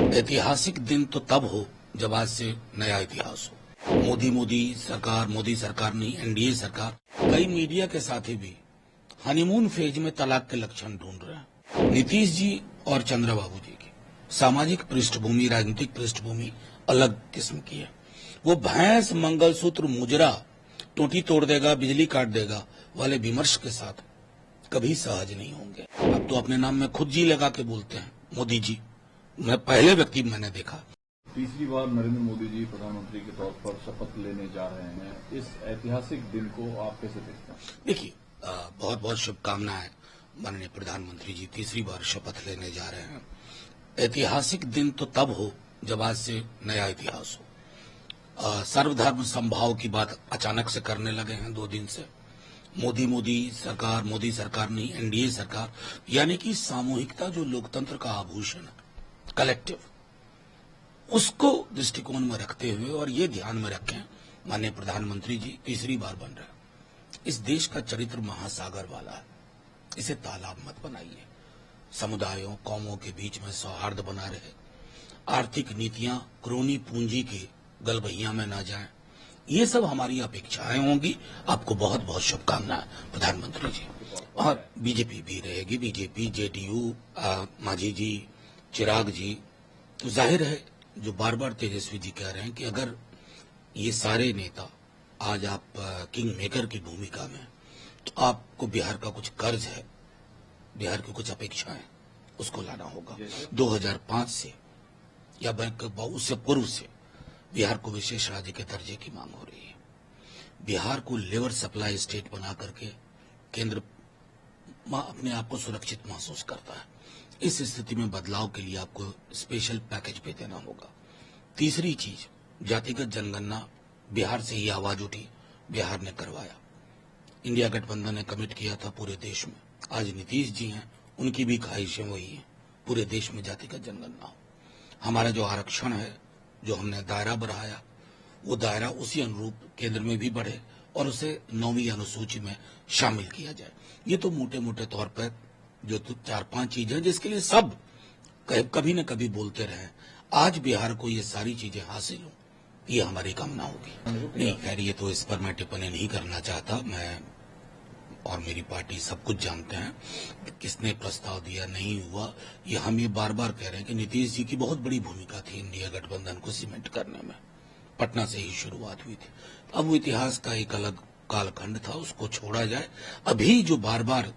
ऐतिहासिक दिन तो तब हो जब आज से नया इतिहास हो। मोदी सरकार नहीं, एनडीए सरकार। कई मीडिया के साथी भी हनीमून फेज में तलाक के लक्षण ढूंढ रहे हैं। नीतीश जी और चंद्रबाबू जी की सामाजिक पृष्ठभूमि, राजनीतिक पृष्ठभूमि अलग किस्म की है। वो भैंस मंगलसूत्र मुजरा टोटी तोड़ देगा, बिजली काट देगा वाले विमर्श के साथ कभी सहज नहीं होंगे। अब तो अपने नाम में खुद जी लगा के बोलते हैं मोदी जी। मैं पहले व्यक्ति मैंने देखा। तीसरी बार नरेंद्र मोदी जी प्रधानमंत्री के तौर पर शपथ लेने जा रहे हैं। इस ऐतिहासिक दिन को आप कैसे देखते हैं? देखिए, बहुत बहुत शुभकामनाएं। माननीय प्रधानमंत्री जी तीसरी बार शपथ लेने जा रहे हैं। ऐतिहासिक दिन तो तब हो जब आज से नया इतिहास हो। सर्वधर्म समभाव की बात अचानक से करने लगे हैं 2 दिन से। मोदी सरकार नहीं, एनडीए सरकार। यानी कि सामूहिकता जो लोकतंत्र का आभूषण है, कलेक्टिव, उसको दृष्टिकोण में रखते हुए और ये ध्यान में रखें, माननीय प्रधानमंत्री जी तीसरी बार बन रहे हैं। इस देश का चरित्र महासागर वाला है, इसे तालाब मत बनाइए। समुदायों, कौमों के बीच में सौहार्द बना रहे। आर्थिक नीतियां क्रोनी पूंजी के गलबहिया में ना जाएं। ये सब हमारी अपेक्षाएं होंगी। आपको बहुत बहुत शुभकामनाएं प्रधानमंत्री जी। और बीजेपी भी रहेगी, बीजेपी, जेडीयू, मांझी जी, चिराग जी। तो जाहिर है, जो बार बार तेजस्वी जी कह रहे हैं कि अगर ये सारे नेता आज आप किंग मेकर की भूमिका में, तो आपको बिहार का कुछ कर्ज है, बिहार की कुछ अपेक्षाएं, उसको लाना होगा। 2005 से या उससे पूर्व से बिहार को विशेष राज्य के दर्जे की मांग हो रही है। बिहार को लेबर सप्लाई स्टेट बना करके केंद्र अपने आप को सुरक्षित महसूस करता है। इस स्थिति में बदलाव के लिए आपको स्पेशल पैकेज पे देना होगा। तीसरी चीज, जातिगत जनगणना बिहार से ही आवाज उठी, बिहार ने करवाया। इंडिया गठबंधन ने कमिट किया था पूरे देश में। आज नीतीश जी हैं, उनकी भी ख्वाहिशें वही हैं, पूरे देश में जातिगत जनगणना हो। हमारा जो आरक्षण है, जो हमने दायरा बढ़ाया, वो दायरा उसी अनुरूप केंद्र में भी बढ़े और उसे 9वीं अनुसूची में शामिल किया जाए। ये तो मोटे मोटे तौर पर जो 4-5 चीजें जिसके लिए सब कभी न कभी बोलते रहे। आज बिहार को ये सारी चीजें हासिल हो, ये हमारी कामना होगी। नहीं खैर, ये तो इस पर मैं टिप्पणी नहीं करना चाहता। मैं और मेरी पार्टी सब कुछ जानते हैं, किसने प्रस्ताव दिया, नहीं हुआ। ये हम ये बार बार कह रहे हैं कि नीतीश जी की बहुत बड़ी भूमिका थी इंडिया गठबंधन को सीमेंट करने में। पटना से ही शुरुआत हुई थी। अब वो इतिहास का एक अलग कालखंड था, उसको छोड़ा जाए। अभी जो बार बार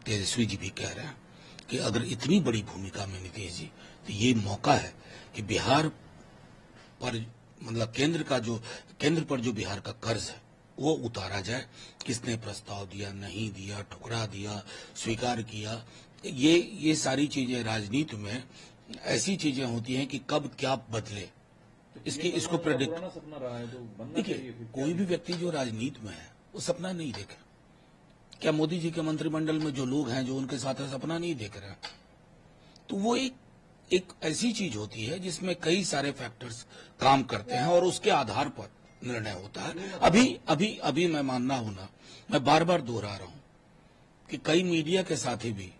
तेजस्वी जी भी कह रहे हैं कि अगर इतनी बड़ी भूमिका में नीतीश जी, तो ये मौका है कि बिहार पर, मतलब केंद्र पर जो बिहार का कर्ज है वो उतारा जाए। किसने प्रस्ताव दिया, नहीं दिया, ठुकरा दिया, स्वीकार किया, ये सारी चीजें राजनीति में ऐसी चीजें होती हैं कि कब क्या बदले, इसको प्रेडिक्ट। देखिए, कोई भी व्यक्ति जो राजनीति में है वो सपना नहीं देखे। क्या मोदी जी के मंत्रिमंडल में जो लोग हैं, जो उनके साथ है, सपना नहीं देख रहे हैं? तो वो एक ऐसी चीज होती है जिसमें कई सारे फैक्टर्स काम करते हैं और उसके आधार पर निर्णय होता है। अभी मैं मानना हूं ना, मैं बार बार दोहरा रहा हूं कि कई मीडिया के साथी भी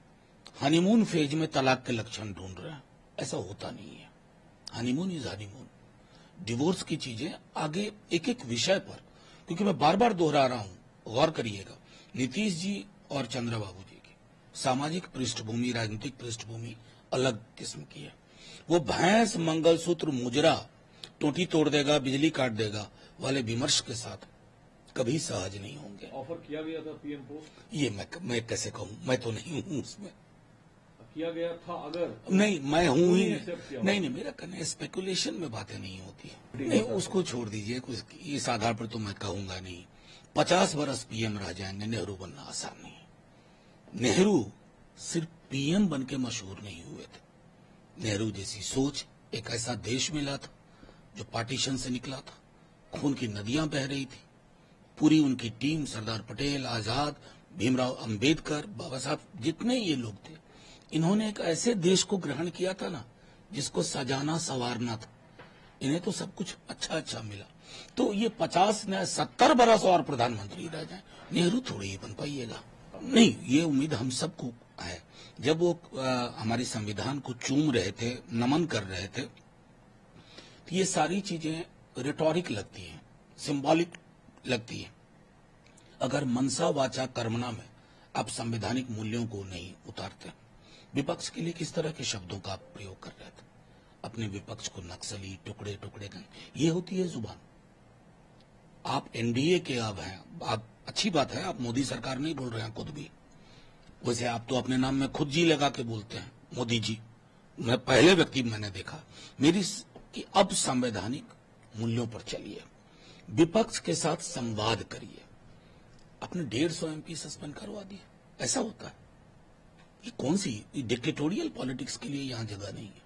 हनीमून फेज में तलाक के लक्षण ढूंढ रहे हैं। ऐसा होता नहीं है। Honeymoon is honeymoon. डिवोर्स की चीजें आगे एक एक विषय पर, क्योंकि मैं बार बार दोहरा रहा हूं, गौर करिएगा, नीतीश जी और चंद्रबाबू जी की सामाजिक पृष्ठभूमि, राजनीतिक पृष्ठभूमि अलग किस्म की है। वो भैंस मंगलसूत्र मुजरा टोटी तोड़ देगा, बिजली काट देगा वाले विमर्श के साथ कभी सहज नहीं होंगे। ऑफर किया गया था पीएम पोस्ट, ये मैं कैसे कहूं, मैं तो नहीं हूं उसमें। किया गया था अगर नहीं, मैं हूं ही नहीं, मेरा कहना स्पेकुलेशन में बातें नहीं होती। नहीं, उसको छोड़ दीजिए, कुछ इस आधार पर तो मैं कहूंगा नहीं। 50 बरस पीएम रह जाएंगे, नेहरू बनना आसान नहीं। नेहरू सिर्फ पीएम बन के मशहूर नहीं हुए थे। नेहरू जैसी सोच एक ऐसा देश मिला था जो पार्टीशन से निकला था, खून की नदियां बह रही थी। पूरी उनकी टीम, सरदार पटेल, आजाद, भीमराव अंबेडकर, बाबा साहब, जितने ये लोग थे, इन्होंने एक ऐसे देश को ग्रहण किया था ना, जिसको सजाना संवारना था। इन्हें तो सब कुछ अच्छा मिला। तो ये 50 न 70 बरस और प्रधानमंत्री रह जाए, नेहरू थोड़ी ही बन पाइएगा। नहीं, ये उम्मीद हम सबको है। जब वो हमारी संविधान को चूम रहे थे, नमन कर रहे थे, तो ये सारी चीजें रिटोरिक लगती हैं, सिंबॉलिक लगती हैं। अगर मनसा वाचा कर्मणा में आप संवैधानिक मूल्यों को नहीं उतारते, विपक्ष के लिए किस तरह के शब्दों का आप प्रयोग कर रहे थे? अपने विपक्ष को नक्सली, टुकड़े टुकड़े का, ये होती है जुबान। आप एनडीए के अब हैं, आप अच्छी बात है, आप मोदी सरकार नहीं बोल रहे हैं खुद भी। वैसे आप तो अपने नाम में खुद जी लगा के बोलते हैं, मोदी जी। मैं पहले व्यक्ति मैंने देखा मेरी कि अब संवैधानिक मूल्यों पर चलिए, विपक्ष के साथ संवाद करिए। अपने 150 एमपी सस्पेंड करवा दिए, ऐसा होता है? ये कौन सी डिक्टेटोरियल पॉलिटिक्स के लिए यहां जगह नहीं है।